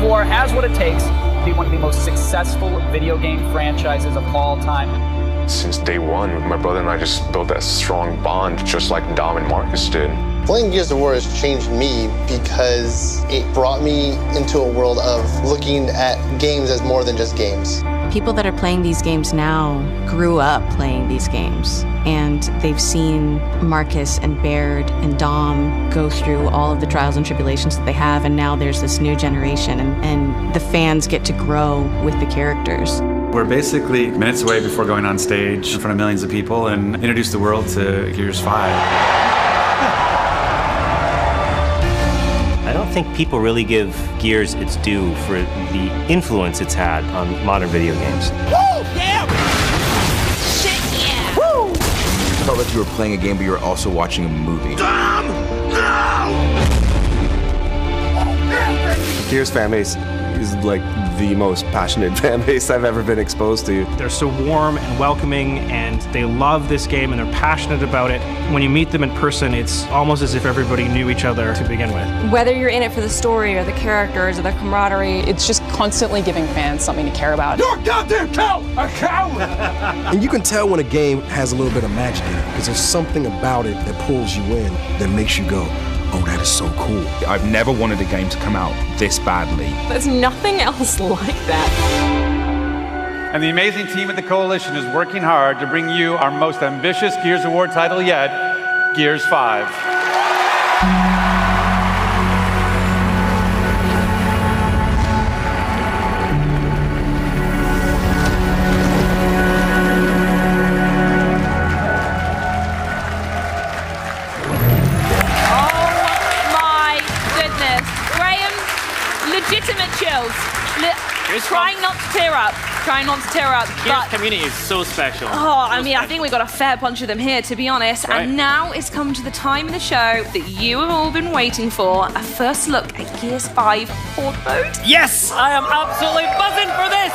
of War has what it takes to be one of the most successful video game franchises of all time. Since day one, my brother and I just built that strong bond, just like Dom and Marcus did. Playing Gears of War has changed me because it brought me into a world of looking at games as more than just games. People that are playing these games now grew up playing these games, and they've seen Marcus and Baird and Dom go through all of the trials and tribulations that they have, and now there's this new generation, and the fans get to grow with the characters. We're basically minutes away before going on stage in front of millions of people and introduce the world to Gears 5. I don't think people really give Gears its due for the influence it's had on modern video games. Woo! Yeah! Shit, yeah! Woo! I felt like you were playing a game, but you were also watching a movie. Dom! No! Gears fan base is like the most passionate fan base I've ever been exposed to. They're so warm and welcoming, and they love this game and they're passionate about it. When you meet them in person, it's almost as if everybody knew each other to begin with. Whether you're in it for the story or the characters or the camaraderie, it's just constantly giving fans something to care about. You're a goddamn cow! A coward! And you can tell when a game has a little bit of magic in it, because there's something about it that pulls you in, that makes you go, oh, that is so cool. I've never wanted a game to come out this badly. There's nothing else like that. And the amazing team at the Coalition is working hard to bring you our most ambitious Gears of War title yet, Gears 5. Legitimate chills. Trying not to tear up. Trying not to tear up. Gears community is so special. Oh, I mean, I think we got a fair bunch of them here, to be honest. Right. And now it's come to the time in the show that you have all been waiting for. A first look at Gears 5 Horde mode. Yes! I am absolutely buzzing for this!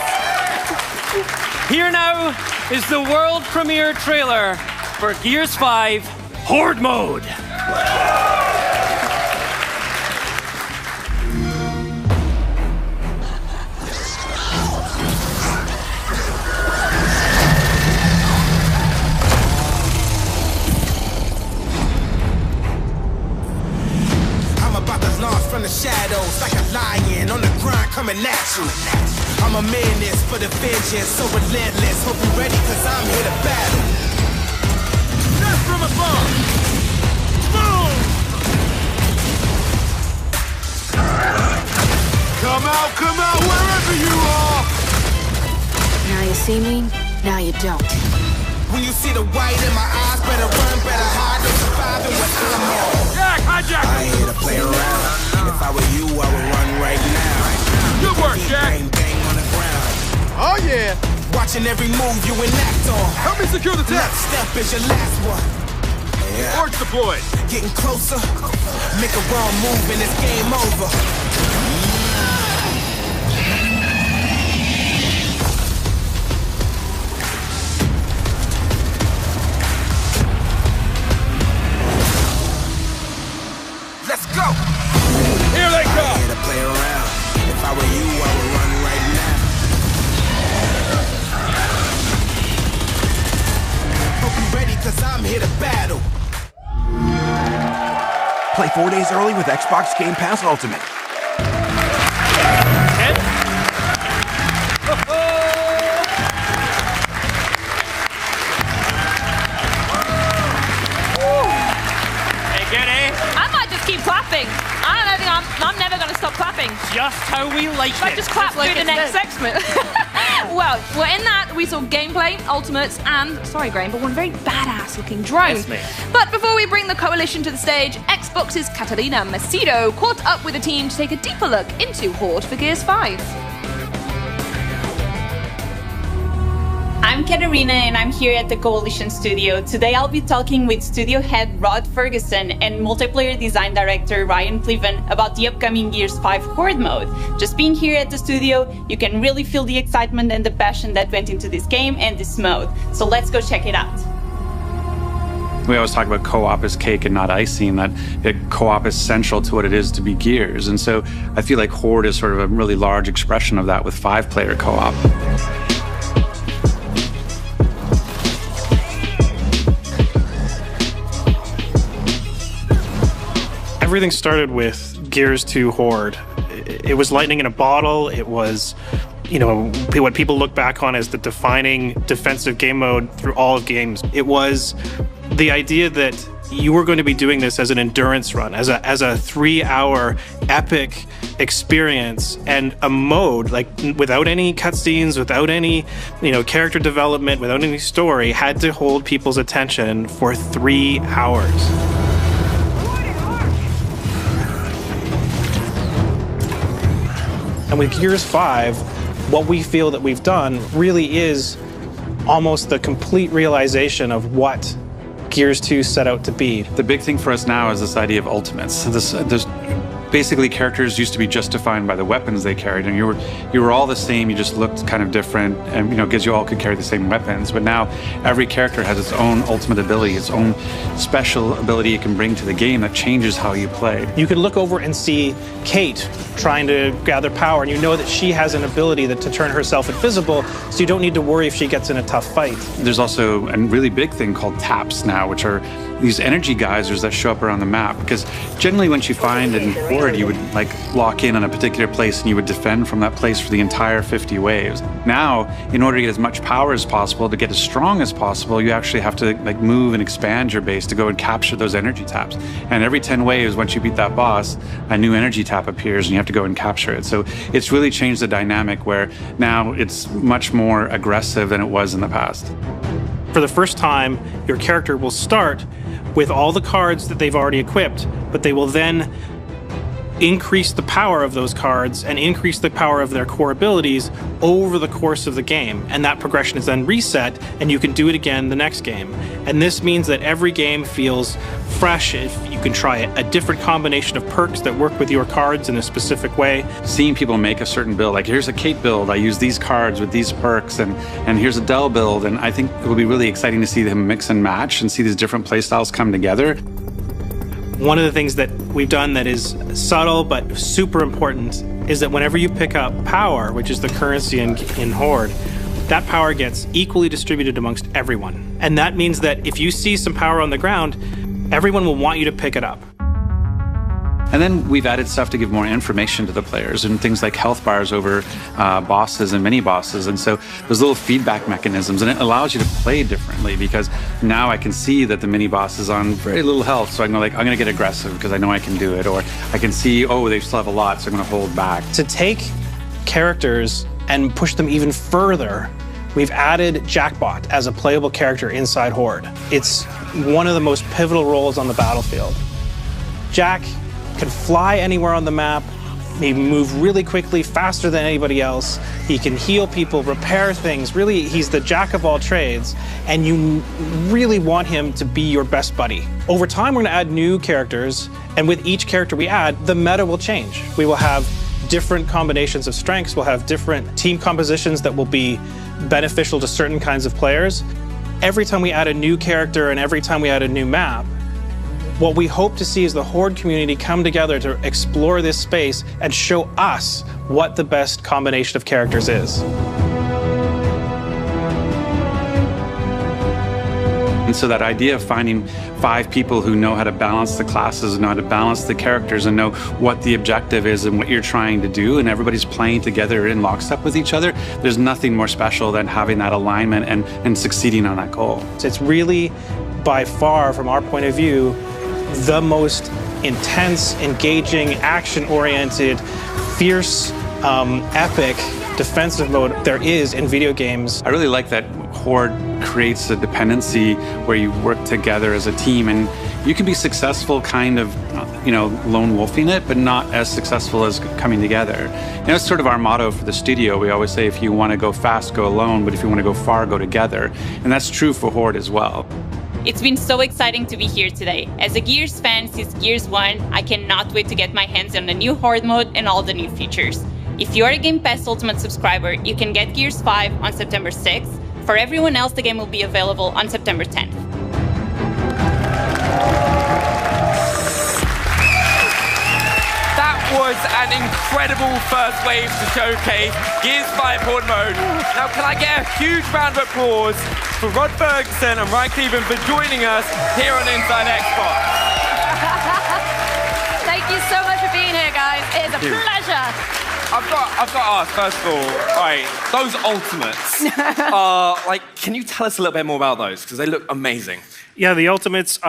Here now is the world premiere trailer for Gears 5 Horde mode. From the shadows, like a lion on the grind coming at you. I'm a menace for the vengeance, so relentless. Hope you're ready, cause I'm here to battle. Death from above! Boom! Come out, wherever you are! Now you see me, now you don't. When you see the white in my eyes, better run, better hide, don't survive in what I'm on. Jack, hijack! I ain't here to play around. If I were you, I would run right now. Good work, Jack. Bang, bang on the ground. Oh, yeah. Watching every move you enact on. Help me secure the test. Next step is your last one. Yeah. Orcs deployed. Getting closer. Make a wrong move and it's game over. Let's go. Here they come! I'm here to play around. If I were you, I would run right now. Hope you ready, cause I'm here to battle. Play 4 days early with Xbox Game Pass Ultimate. Hey, get it? I might just keep clapping. I don't think I'm never going to stop clapping. Just how we like it. I just clap through the next segment. Well, in that we saw gameplay, ultimates, and, sorry Graham, but one very badass looking drone. Yes, mate. But before we bring the Coalition to the stage, Xbox's Catalina Macedo caught up with the team to take a deeper look into Horde for Gears 5. I'm Katarina and I'm here at the Coalition Studio. Today I'll be talking with studio head Rod Ferguson and multiplayer design director Ryan Pleven about the upcoming Gears 5 Horde mode. Just being here at the studio, you can really feel the excitement and the passion that went into this game and this mode. So let's go check it out. We always talk about co-op as cake and not icing, that co-op is central to what it is to be Gears. And so I feel like Horde is sort of a really large expression of that with 5-player co-op. Everything started with Gears 2 Horde. It was lightning in a bottle. It was, what people look back on as the defining defensive game mode through all of games. It was the idea that you were going to be doing this as an endurance run, as a 3-hour epic experience, and a mode like without any cutscenes, without any character development, without any story, had to hold people's attention for 3 hours. And with Gears 5, what we feel that we've done really is almost the complete realization of what Gears 2 set out to be. The big thing for us now is this idea of ultimates. Basically, characters used to be just defined by the weapons they carried, and you were all the same. You just looked kind of different, and because you all could carry the same weapons. But now, every character has its own ultimate ability, its own special ability it can bring to the game that changes how you play. You could look over and see Kate trying to gather power, and you know that she has an ability to turn herself invisible, so you don't need to worry if she gets in a tough fight. There's also a really big thing called taps now, which are these energy geysers that show up around the map. Because generally, once you find in Horde, you would lock in on a particular place and you would defend from that place for the entire 50 waves. Now, in order to get as much power as possible, to get as strong as possible, you actually have to move and expand your base to go and capture those energy taps. And every 10 waves, once you beat that boss, a new energy tap appears and you have to go and capture it. So it's really changed the dynamic where now it's much more aggressive than it was in the past. For the first time, your character will start with all the cards that they've already equipped, but they will then increase the power of those cards and increase the power of their core abilities over the course of the game. And that progression is then reset, and you can do it again the next game. And this means that every game feels fresh. If you can try a different combination of perks that work with your cards in a specific way. Seeing people make a certain build, like here's a Kate build, I use these cards with these perks, and here's a Dell build, and I think it will be really exciting to see them mix and match and see these different playstyles come together. One of the things that we've done that is subtle but super important is that whenever you pick up power, which is the currency in Horde, that power gets equally distributed amongst everyone. And that means that if you see some power on the ground, everyone will want you to pick it up. And then we've added stuff to give more information to the players, and things like health bars over bosses and mini bosses. And so there's little feedback mechanisms, and it allows you to play differently, because now I can see that the mini boss is on very little health, so I can I'm going to get aggressive because I know I can do it. Or I can see, oh, they still have a lot, so I'm going to hold back. To take characters and push them even further, we've added Jackbot as a playable character inside Horde. It's one of the most pivotal roles on the battlefield. Jack can fly anywhere on the map. He move really quickly, faster than anybody else. He can heal people, repair things. Really, he's the jack of all trades, and you really want him to be your best buddy. Over time, we're going to add new characters, and with each character we add, the meta will change. We will have different combinations of strengths. We'll have different team compositions that will be beneficial to certain kinds of players. Every time we add a new character and every time we add a new map, what we hope to see is the Horde community come together to explore this space and show us what the best combination of characters is. And so that idea of finding 5 people who know how to balance the classes, know how to balance the characters, and know what the objective is and what you're trying to do, and everybody's playing together in lockstep with each other, there's nothing more special than having that alignment and succeeding on that goal. It's really, by far, from our point of view, the most intense, engaging, action-oriented, fierce, epic defensive mode there is in video games. I really like that Horde creates a dependency where you work together as a team, and you can be successful kind of, lone wolfing it, but not as successful as coming together. It's sort of our motto for the studio. We always say, if you want to go fast, go alone, but if you want to go far, go together. And that's true for Horde as well. It's been so exciting to be here today. As a Gears fan since Gears 1, I cannot wait to get my hands on the new Horde mode and all the new features. If you are a Game Pass Ultimate subscriber, you can get Gears 5 on September 6th. For everyone else, the game will be available on September 10th. was an incredible first wave to showcase Gears 5 Horde mode. Now, can I get a huge round of applause for Rod Ferguson and Ryan Cleveland for joining us here on Inside Xbox. Thank you so much for being here, guys. It is a pleasure. I've got to ask, first of all, right, those ultimates are, like, can you tell us a little bit more about those? Because they look amazing. Yeah, the ultimates,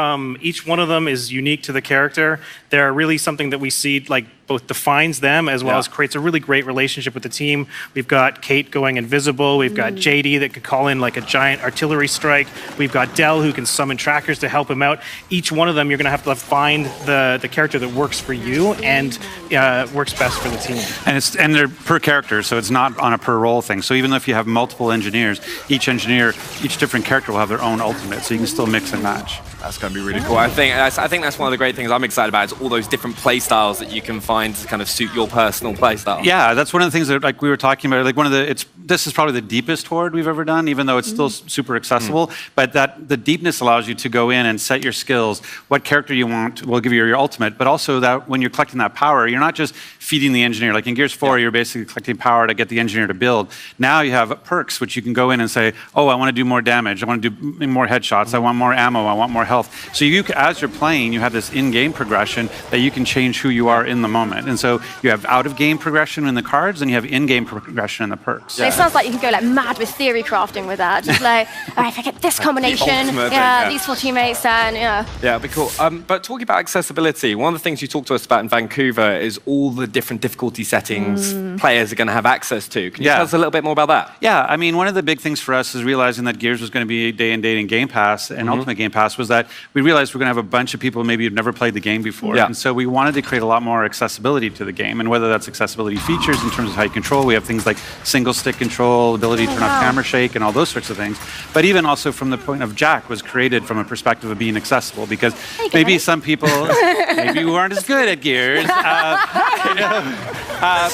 each one of them is unique to the character. They're really something that we see, like, both defines them as well as creates a really great relationship with the team. We've got Kate going invisible. We've got JD that could call in like a giant artillery strike. We've got Dell who can summon trackers to help him out. Each one of them, you're going to have to find the character that works for you and works best for the team. And they're per character, so it's not on a per role thing. So even if you have multiple engineers, each different character will have their own ultimate, so you can still mix and match. That's going to be really cool. I think that's one of the great things I'm excited about is all those different play styles that you can find to kind of suit your personal play style. Yeah, that's one of the things that like we were talking about. Like this is probably the deepest Horde we've ever done, even though it's still super accessible. But the deepness allows you to go in and set your skills, what character you want will give you your ultimate, but also that when you're collecting that power, you're not just feeding the engineer. Like in Gears 4, you're basically collecting power to get the engineer to build. Now you have perks, which you can go in and say, oh, I want to do more damage. I want to do more headshots. I want more ammo. I want more health. So as you're playing, you have this in-game progression that you can change who you are in the moment. And so you have out-of-game progression in the cards, and you have in-game progression in the perks. It sounds like you can go like mad with theory crafting with that. Just like, all right, if I get this combination, these 4 teammates, and Yeah, it'd be cool. But talking about accessibility, one of the things you talked to us about in Vancouver is all the different difficulty settings players are going to have access to. Can you tell us a little bit more about that? Yeah, I mean, one of the big things for us is realizing that Gears was going to be day and date in Game Pass and Ultimate Game Pass was that we realized we're going to have a bunch of people maybe who've never played the game before. And so we wanted to create a lot more accessibility to the game, and whether that's accessibility features in terms of how you control, we have things like single stick control, ability to turn off camera shake, and all those sorts of things. But even also from the point of Jack was created from a perspective of being accessible, because maybe some people, maybe who aren't as good at Gears,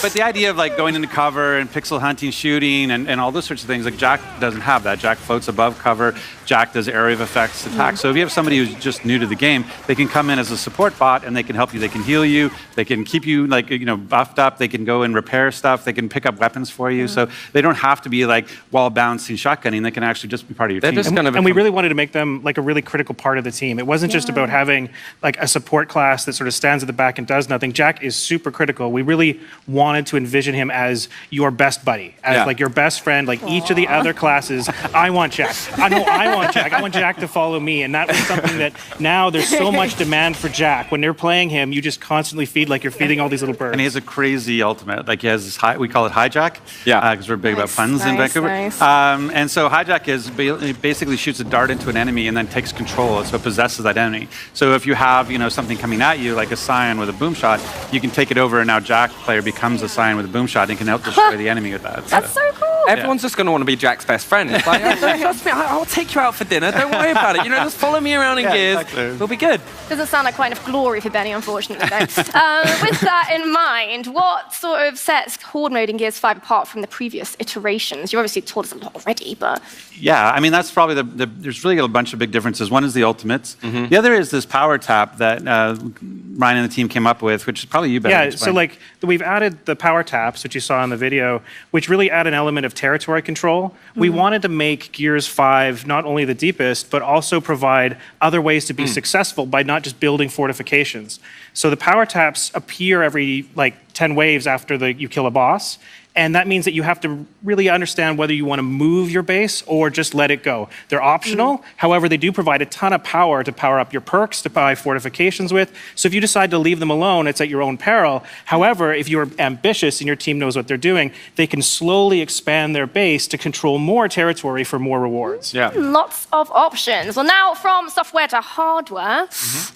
but the idea of like going into cover and pixel hunting, shooting, and all those sorts of things, like Jack doesn't have that. Jack floats above cover. Jack does area of effects attack. So if you have somebody who's just new to the game, they can come in as a support bot and they can help you. They can heal you. They can keep you like buffed up. They can go and repair stuff. They can pick up weapons for you. So they don't have to be like wall bouncing, shotgunning. They can actually just be part of your team. And we really wanted to make them like a really critical part of the team. It wasn't just about having like a support class that sort of stands at the back and does nothing. Jack is super critical. We really wanted to envision him as your best buddy, as like your best friend. Like each of the other classes, I want Jack. I want Jack. I want Jack to follow me. And that was something that now there's so much demand for Jack. When they're playing him, you just constantly feed like you're feeding all these little birds. And he has a crazy ultimate. Like he has this we call it Hijack. Yeah. Because we're big about puns in Vancouver. And so Hijack basically shoots a dart into an enemy and then takes control. So it possesses that enemy. So if you have something coming at you like a Scion with a boom shot, you can take it over and now Jack player becomes a Scion with a boom shot and can help destroy the enemy with that. That's so cool. Everyone's just going to want to be Jack's best friend. It's like, trust me, I'll take you out for dinner. Don't worry about it. Just follow me around in Gears. Exactly. We'll be good. Doesn't sound like quite enough glory for Benny, unfortunately, though. With that in mind, what sort of sets Horde mode in Gears 5 apart from the previous iterations? You obviously told us a lot already, but... Yeah, I mean, that's probably there's really a bunch of big differences. One is the ultimates. The other is this power tap that Ryan and the team came up with, which is probably you better explain. So like we've added the power taps, which you saw in the video, which really add an element of territory control. We wanted to make Gears 5 not only the deepest, but also provide other ways to be successful by not just building fortifications. So the power taps appear every like 10 waves after you kill a boss. And that means that you have to really understand whether you want to move your base or just let it go. They're optional. However, they do provide a ton of power to power up your perks, to buy fortifications with. So if you decide to leave them alone, it's at your own peril. However, if you're ambitious and your team knows what they're doing, they can slowly expand their base to control more territory for more rewards. Yeah. Lots of options. Well, now from software to hardware.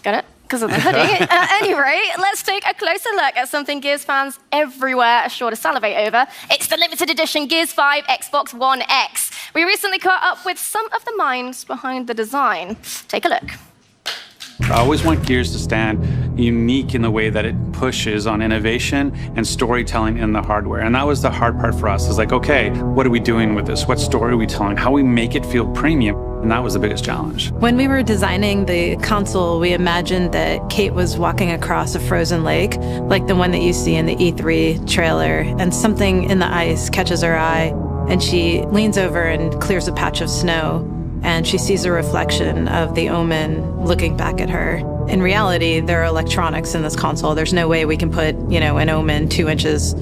Got it? Because of the hoodie. At any rate, let's take a closer look at something Gears fans everywhere are sure to salivate over. It's the limited edition Gears 5 Xbox One X. We recently caught up with some of the minds behind the design. Take a look. I always want Gears to stand unique in the way that it pushes on innovation and storytelling in the hardware. And that was the hard part for us, is like, okay, what are we doing with this? What story are we telling? How we make it feel premium? And that was the biggest challenge. When we were designing the console, we imagined that Kate was walking across a frozen lake, like the one that you see in the E3 trailer, and something in the ice catches her eye, and she leans over and clears a patch of snow, and she sees a reflection of the Omen looking back at her. In reality, there are electronics in this console. There's no way we can put, an Omen 2 inches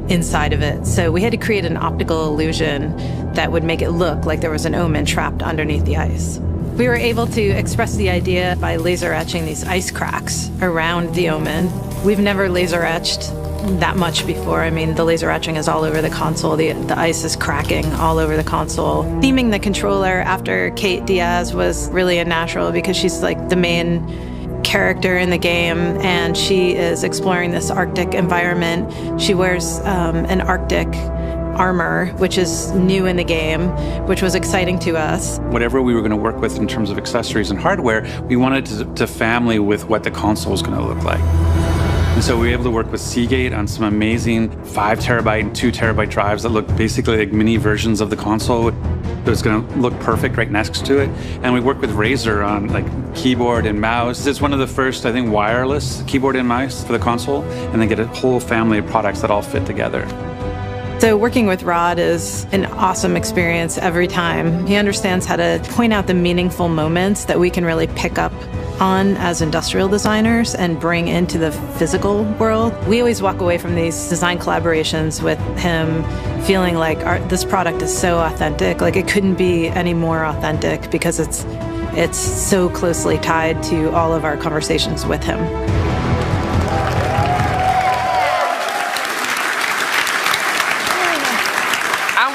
inside of it. So we had to create an optical illusion that would make it look like there was an Omen trapped underneath the ice. We were able to express the idea by laser etching these ice cracks around the Omen. We've never laser etched that much before. I mean, the laser etching is all over the console. The ice is cracking all over the console. Theming the controller after Kate Diaz was really a natural because she's like the main character in the game, and she is exploring this Arctic environment. She wears an Arctic armor, which is new in the game, which was exciting to us. Whatever we were going to work with in terms of accessories and hardware, we wanted to family with what the console was going to look like. And so we were able to work with Seagate on some amazing 5 terabyte and 2 terabyte drives that look basically like mini versions of the console. It was going to look perfect right next to it. And we worked with Razer on like keyboard and mouse. It's one of the first, I think, wireless keyboard and mouse for the console. And then get a whole family of products that all fit together. So working with Rod is an awesome experience every time. He understands how to point out the meaningful moments that we can really pick up on as industrial designers and bring into the physical world. We always walk away from these design collaborations with him feeling like this product is so authentic. Like it couldn't be any more authentic because it's so closely tied to all of our conversations with him.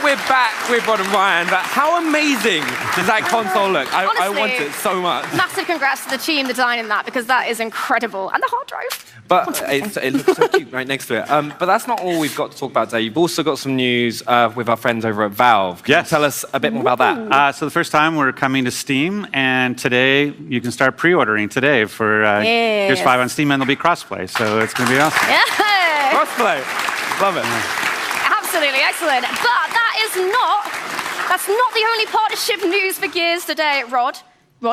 We're back with Rod and Ryan, but how amazing does that console look? I want it so much. Massive congrats to the team designing that, because that is incredible. And the hard drive. But it looks so cute right next to it. But that's not all we've got to talk about today. You've also got some news with our friends over at Valve. Can you tell us a bit more about that? So the first time we're coming to Steam, and today you can start pre-ordering today for Gears 5 on Steam, and there'll be crossplay. So it's going to be awesome. Yeah. Crossplay. Love it. Absolutely excellent. But that's not the only partnership news for Gears today. Rod,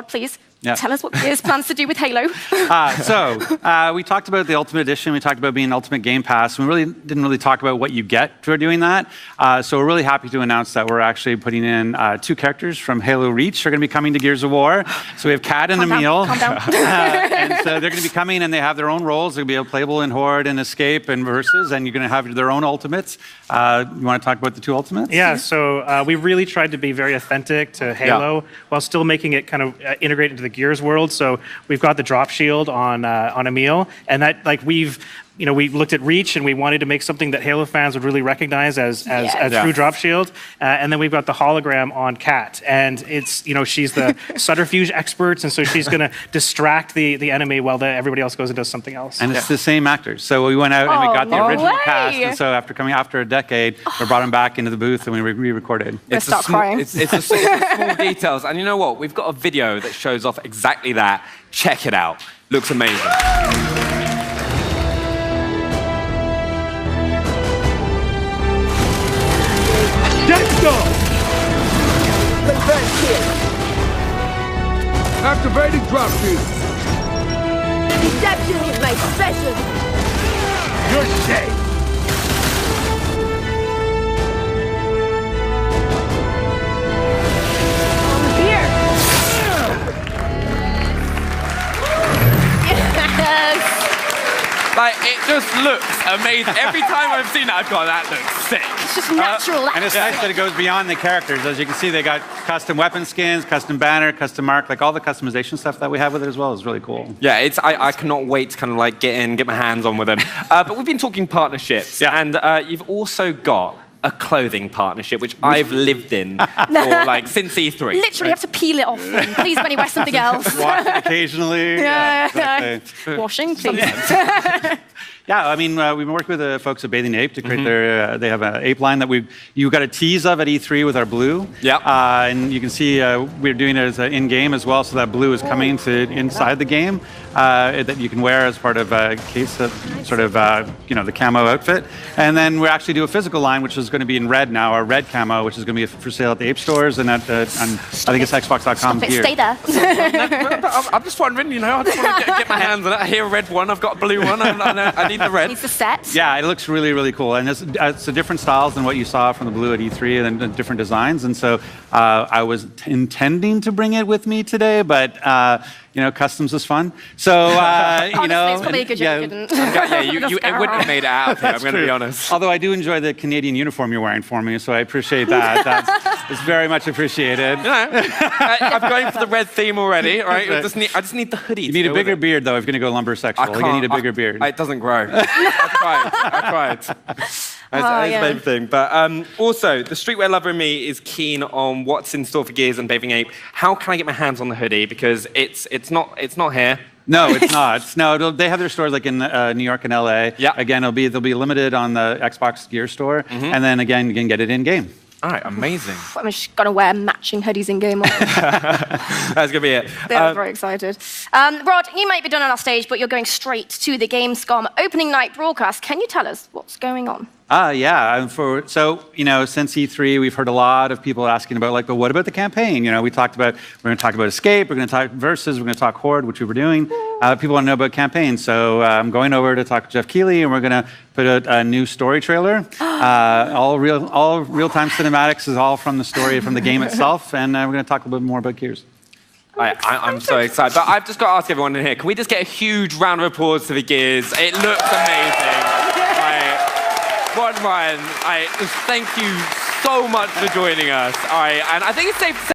please. Yeah. Tell us what Gears plans to do with Halo. We talked about the Ultimate Edition. We talked about being Ultimate Game Pass. We really didn't talk about what you get for doing that. So we're really happy to announce that we're actually putting in 2 characters from Halo Reach are going to be coming to Gears of War. So we have Kat and Emil. Calm down. And so they're going to be coming, and they have their own roles. They're going to be playable in Horde and Escape and Versus, and you're going to have their own ultimates. You want to talk about the 2 ultimates? Yeah, so we really tried to be very authentic to Halo while still making it kind of integrate into the Gears world. So we've got the drop shield on Emil, and that we looked at Reach and we wanted to make something that Halo fans would really recognize as a true drop shield. And then we've got the hologram on Kat, and it's she's the subterfuge expert, and so she's going to distract the enemy while everybody else goes and does something else. And it's the same actors. So we went out and we got the original cast, and so after a decade, we brought them back into the booth and we re-recorded. It's the small details, and you know what? We've got a video that shows off exactly that. Check it out. Looks amazing. Let's go! Advance here. Activating drop shield. Deception is my specialty. You're safe. Here. Yes. Like, it just looks amazing. Every time I've seen that, I've gone, that looks sick. It's just natural. And it's nice that it goes beyond the characters. As you can see, they got custom weapon skins, custom banner, custom mark, like all the customization stuff that we have with it as well is really cool. Yeah, I cannot wait to kind of get my hands on with them. But we've been talking partnerships, and you've also got a clothing partnership, which I've lived in for like since E3. Literally have to peel it off. Please, Benny, wear something else. Wash it occasionally. Exactly. Washing, please. Yeah, I mean, we've been working with the folks at Bathing Ape to create their. They have an ape line that you got a tease of at E3 with our blue. Yeah. And you can see we're doing it as in game as well, so that blue is coming to inside the game that you can wear as part of a case of sort of the camo outfit. And then we actually do a physical line, which is going to be in red now, our red camo, which is going to be for sale at the Ape stores and at I think it's Xbox.com gear. Stay there. I'm just wondering, I just want to get my hands on it. I hear a red one, I've got a blue one, I need the red. Needs the set. Yeah, it looks really, really cool. And it's a different styles than what you saw from the blue at E3 and different designs. And so I was intending to bring it with me today, but customs is fun. So, Honestly, it's probably a good joke you didn't. It wouldn't have made it out here, I'm going to be honest. Although I do enjoy the Canadian uniform you're wearing for me, so I appreciate that. It's very much appreciated. I'm going for the red theme already, right? I just need the hoodie. You need a bigger beard, though, if you're going to go lumbersexual. You need a bigger beard. It doesn't grow. I tried. That's the main thing. But also, the streetwear lover in me is keen on what's in store for Gears and Bathing Ape. How can I get my hands on the hoodie? Because it's not here. No, it's not. No, they have their stores like in New York and LA. Yeah. Again, they'll be limited on the Xbox Gear store, and then again you can get it in game. All right, amazing. I'm just going to wear matching hoodies in game. That's going to be it. I'm very excited. Rod, you might be done on our stage, but you're going straight to the Gamescom opening night broadcast. Can you tell us what's going on? Yeah. Since E3, we've heard a lot of people asking about but what about the campaign? We're going to talk about Escape, we're going to talk Versus, we're going to talk Horde, which we were doing. People want to know about campaign, so I'm going over to talk to Jeff Keighley, and we're going to put out a new story trailer. All real-time cinematics is all from the story from the game itself, and we're going to talk a little bit more about Gears. I'm so excited. But I've just got to ask everyone in here, can we just get a huge round of applause to the Gears? It looks amazing. Rod and Ryan, thank you so much for joining us. And I think it's safe to say